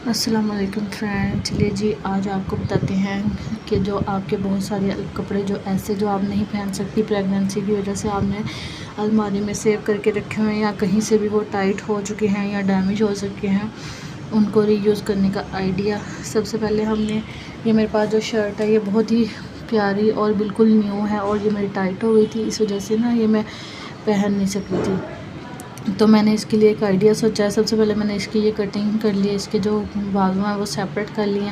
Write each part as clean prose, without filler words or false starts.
अस्सलाम वालेकुम फ्रेंड। चलिए जी, आज आपको बताते हैं कि जो आपके बहुत सारे कपड़े जो ऐसे जो आप नहीं पहन सकती प्रेगनेंसी की वजह से, आपने अलमारी में सेव करके रखे हुए हैं या कहीं से भी वो टाइट हो चुके हैं या डैमेज हो चुके हैं, उनको रीयूज़ करने का आइडिया। सबसे पहले हमने ये मेरे पास जो शर्ट है ये बहुत ही प्यारी और बिल्कुल न्यू है और ये मेरी टाइट हो गई थी, इस वजह से ना ये मैं पहन नहीं सक रही थी। तो मैंने इसके लिए एक आइडिया सोचा है। सबसे पहले मैंने इसकी ये कटिंग कर ली, इसके जो बाजू हैं वो सेपरेट कर लिए।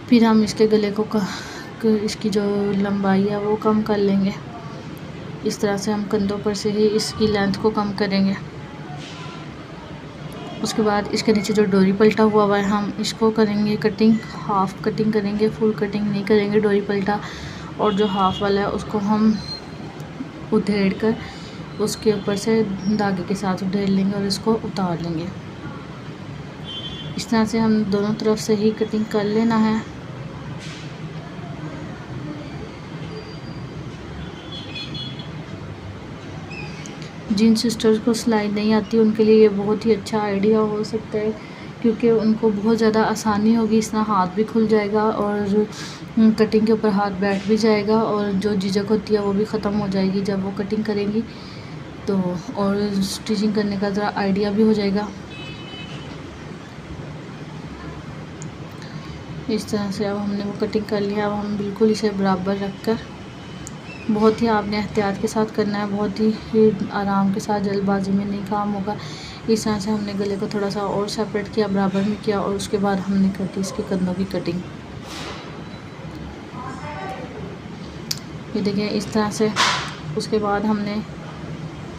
फिर हम इसके गले को इसकी जो लंबाई है वो कम कर लेंगे। इस तरह से हम कंधों पर से ही इसकी लेंथ को कम करेंगे। उसके बाद इसके नीचे जो डोरी पल्टा हुआ है हम इसको करेंगे कटिंग, हाफ कटिंग करेंगे, फुल कटिंग नहीं करेंगे डोरी पल्टा। और जो हाफ वाला है उसको हम उधेड़ कर उसके ऊपर से धागे के साथ उधेड़ लेंगे और इसको उतार लेंगे। इस तरह से हम दोनों तरफ से ही कटिंग कर लेना है। जिन सिस्टर्स को सिलाई नहीं आती उनके लिए ये बहुत ही अच्छा आइडिया हो सकता है, क्योंकि उनको बहुत ज़्यादा आसानी होगी। इस तरह हाथ भी खुल जाएगा और कटिंग के ऊपर हाथ बैठ भी जाएगा और जो झिझक होती है वो भी ख़त्म हो जाएगी जब वो कटिंग करेंगी तो। और स्टिचिंग करने का ज़रा आइडिया भी हो जाएगा। इस तरह से अब हमने वो कटिंग कर लिया। अब हम बिल्कुल इसे बराबर रख कर, बहुत ही आपने एहतियात के साथ करना है, बहुत ही आराम के साथ, जल्दबाजी में नहीं काम होगा। इस तरह से हमने गले को थोड़ा सा और सेपरेट किया, बराबर में किया और उसके बाद हमने कर दी इसके कंधों की कटिंग। ये देखिए इस तरह से। उसके बाद हमने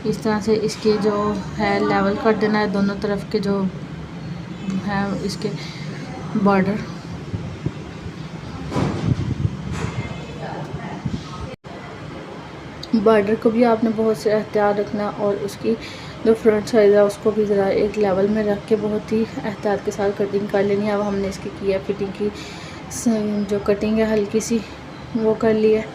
इस तरह से इसके जो है लेवल कर देना है, दोनों तरफ के जो है इसके बॉर्डर। बॉर्डर को भी आपने बहुत से एहतियात रखना और उसकी जो फ्रंट साइज़ है उसको भी ज़रा एक लेवल में रख के बहुत ही एहतियात के साथ कटिंग कर लेनी है। अब हमने इसकी किया फिटिंग की जो कटिंग है हल्की सी वो कर ली है,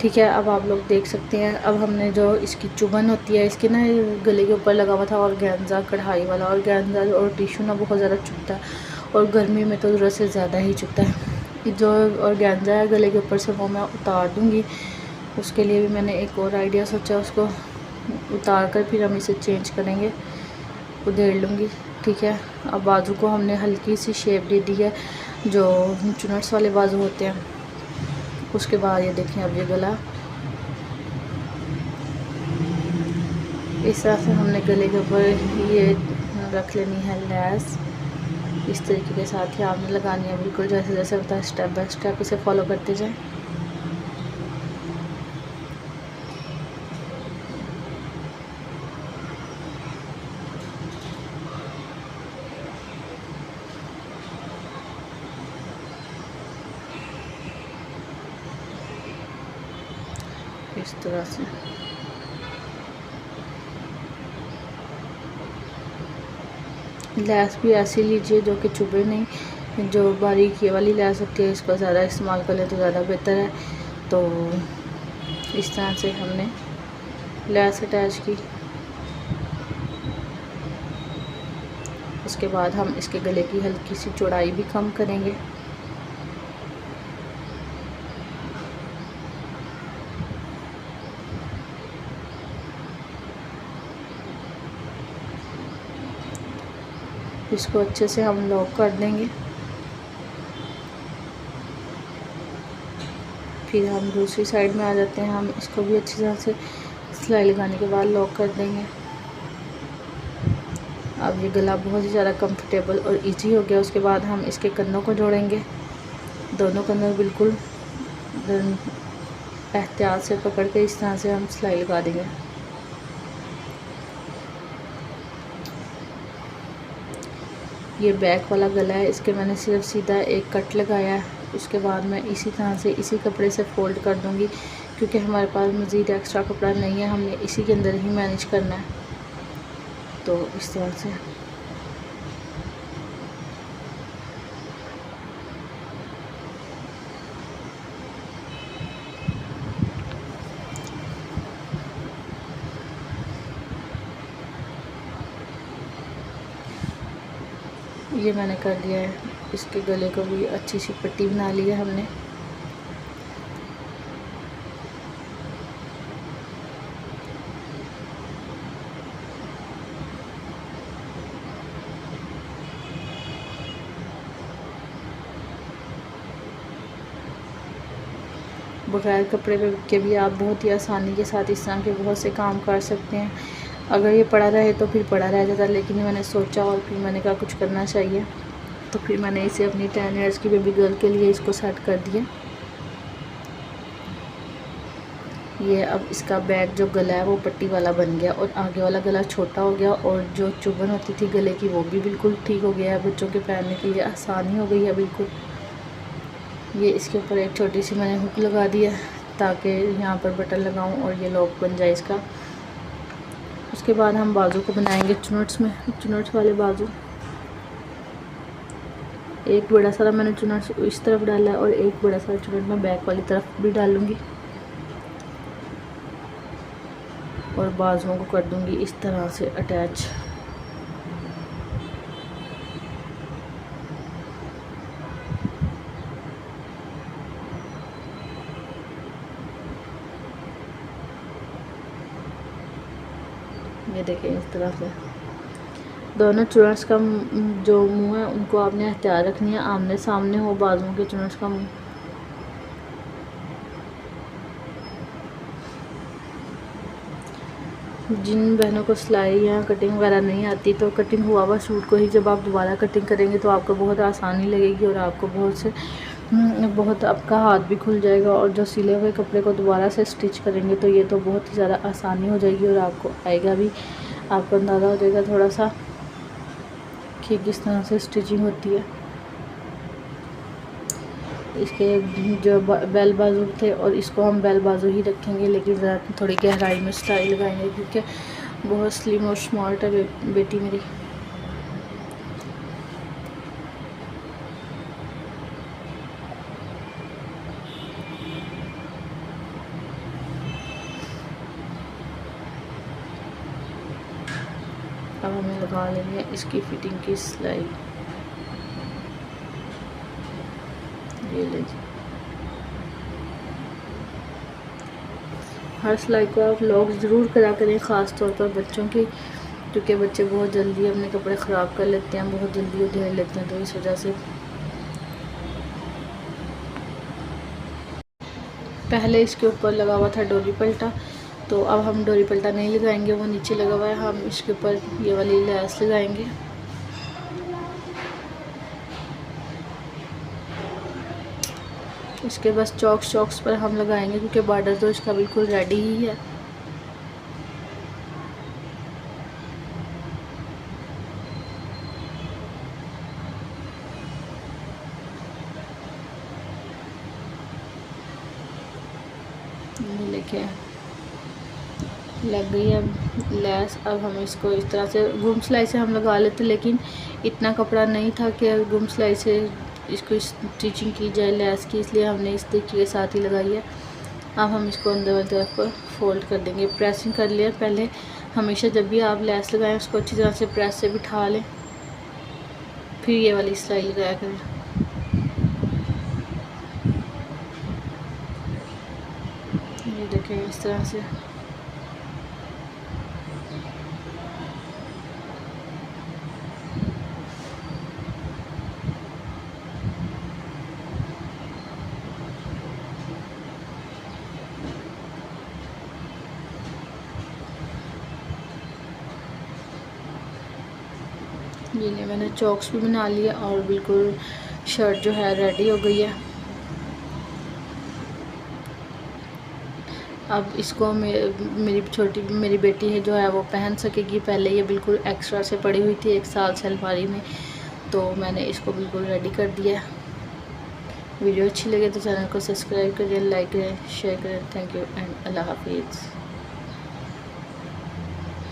ठीक है। अब आप लोग देख सकते हैं। अब हमने जो इसकी चुभन होती है इसके ना गले के ऊपर लगा हुआ था और गेंजा कढ़ाई वाला, और गेंजा और टिशू ना बहुत ज़्यादा चुभता है और गर्मी में तो ज़रूरत से ज़्यादा ही चुभता है। जो और गेंजा है गले के ऊपर से वो मैं उतार दूँगी। उसके लिए भी मैंने एक और आइडिया सोचा, उसको उतार कर फिर हम इसे चेंज करेंगे, उधेड़ लूँगी, ठीक है। अब बाजू को हमने हल्की सी शेप दे दी है जो चुनट्स वाले बाजू होते हैं। उसके बाद ये देखें अब ये गला इस तरह से हमने गले के ऊपर ये रख लेनी है लैस। इस तरीके के साथ ही आपने लगानी है, बिल्कुल जैसे जैसे होता है स्टेप बाय स्टेप इसे फॉलो करते जाएं। इस तरह से लैस भी ऐसी लीजिए जो कि चुभे नहीं। जो बारीक ये वाली लैस होती है इसको ज़्यादा इस्तेमाल कर लें तो ज़्यादा बेहतर है। तो इस तरह से हमने लैस अटैच की। उसके बाद हम इसके गले की हल्की सी चौड़ाई भी कम करेंगे। इसको अच्छे से हम लॉक कर देंगे। फिर हम दूसरी साइड में आ जाते हैं। हम इसको भी अच्छी तरह से सिलाई लगाने के बाद लॉक कर देंगे। अब ये गला बहुत ही ज़्यादा कंफर्टेबल और इजी हो गया। उसके बाद हम इसके कंधों को जोड़ेंगे। दोनों कंधों बिल्कुल एहतियात से पकड़ के इस तरह से हम सिलाई लगा देंगे। ये बैक वाला गला है, इसके मैंने सिर्फ सीधा एक कट लगाया है। उसके बाद मैं इसी तरह से इसी कपड़े से फ़ोल्ड कर दूंगी, क्योंकि हमारे पास मज़ीद एक्स्ट्रा कपड़ा नहीं है, हमने इसी के अंदर ही मैनेज करना है। तो इस तरह से ये मैंने कर दिया है। इसके गले को भी अच्छी सी पट्टी बना ली है हमने। बगैर कपड़े के भी आप बहुत ही आसानी के साथ इस तरह के बहुत से काम कर सकते हैं। अगर ये पड़ा रहे तो फिर पड़ा रह जाता, लेकिन मैंने सोचा और फिर मैंने कहा कुछ करना चाहिए, तो फिर मैंने इसे अपनी 10 इयर्स की बेबी गर्ल के लिए इसको सेट कर दिया। ये अब इसका बैक जो गला है वो पट्टी वाला बन गया और आगे वाला गला छोटा हो गया, और जो चुभन होती थी गले की वो भी बिल्कुल ठीक हो गया है। बच्चों के पहनने के लिए आसानी हो गई है बिल्कुल। ये इसके ऊपर एक छोटी सी मैंने हुक लगा दी है ताकि यहाँ पर बटन लगाऊं और ये लॉक बन जाए इसका। उसके बाद हम बाजू को बनाएंगे चुनट्स में, चुनट्स वाले बाजू। एक बड़ा सारा मैंने चुनट्स इस तरफ डाला है और एक बड़ा सारा चुनट मैं बैक वाली तरफ भी डालूंगी, और बाजुओं को कर दूंगी इस तरह से अटैच। ये देखें इस तरह से दोनों चुनट्स का जो मुंह है उनको आपने एहतियात रखनी है, आमने सामने हो बाजुओं के चुनट्स का मुंह। जिन बहनों को सिलाई या कटिंग वगैरह नहीं आती, तो कटिंग हुआ हुआ सूट को ही जब आप दोबारा कटिंग करेंगे तो आपको बहुत आसानी लगेगी और आपको बहुत आपका हाथ भी खुल जाएगा। और जो सिले हुए कपड़े को दोबारा से स्टिच करेंगे तो ये तो बहुत ही ज़्यादा आसानी हो जाएगी और आपको आएगा भी, आपको अंदाज़ा हो जाएगा थोड़ा सा कि किस तरह से स्टिचिंग होती है। इसके जो बेल बाजू थे और इसको हम बेल बाजू ही रखेंगे, लेकिन ज़रा थोड़ी गहराई में स्टाइल लगाएंगे क्योंकि बहुत स्लिम और स्मार्ट है बेटी मेरी। अब हमें लगा लेंगे इसकी फिटिंग की सिलाई। ये लीजिए, हर सिलाई को आप लॉक ज़रूर करा करें, ख़ास तौर पर बच्चों की, क्योंकि बच्चे बहुत जल्दी अपने कपड़े ख़राब कर लेते हैं, बहुत जल्दी उधेड़ लेते हैं, तो इस वजह से। पहले इसके ऊपर लगा हुआ था डोरी पल्टा, तो अब हम डोरी पल्टा नहीं लगाएंगे, वो नीचे लगा हुआ है। हम इसके ऊपर ये वाली लैस लगाएंगे। इसके बस चॉक्स पर हम लगाएंगे क्योंकि बॉर्डर तो इसका बिल्कुल रेडी ही है। देखिए लग गई है लैस। अब हम इसको इस तरह से गुम सिलाई से हम लगा लेते, लेकिन इतना कपड़ा नहीं था कि गुम सिलाई से इसको स्टिचिंग की जाए लैस की, इसलिए हमने इस तरीके के साथ ही लगाई है। अब हम इसको अंदर वाली तरफ पर फोल्ड कर देंगे, प्रेसिंग कर लिया। पहले हमेशा जब भी आप लैस लगाएं उसको अच्छी तरह से प्रेस से बिठा लें, फिर ये वाली सिलाई लगाया करें। ये देखें इस तरह से। ये ले मैंने चॉक्स भी बना लिया और बिल्कुल शर्ट जो है रेडी हो गई है। अब इसको मेरी बेटी है जो है वो पहन सकेगी। पहले ये बिल्कुल एक्स्ट्रा से पड़ी हुई थी 1 साल से अलमारी में, तो मैंने इसको बिल्कुल रेडी कर दिया। वीडियो अच्छी लगे तो चैनल को सब्सक्राइब करें, लाइक करें, शेयर करें। थैंक यू एंड अल्लाह हाफिज़।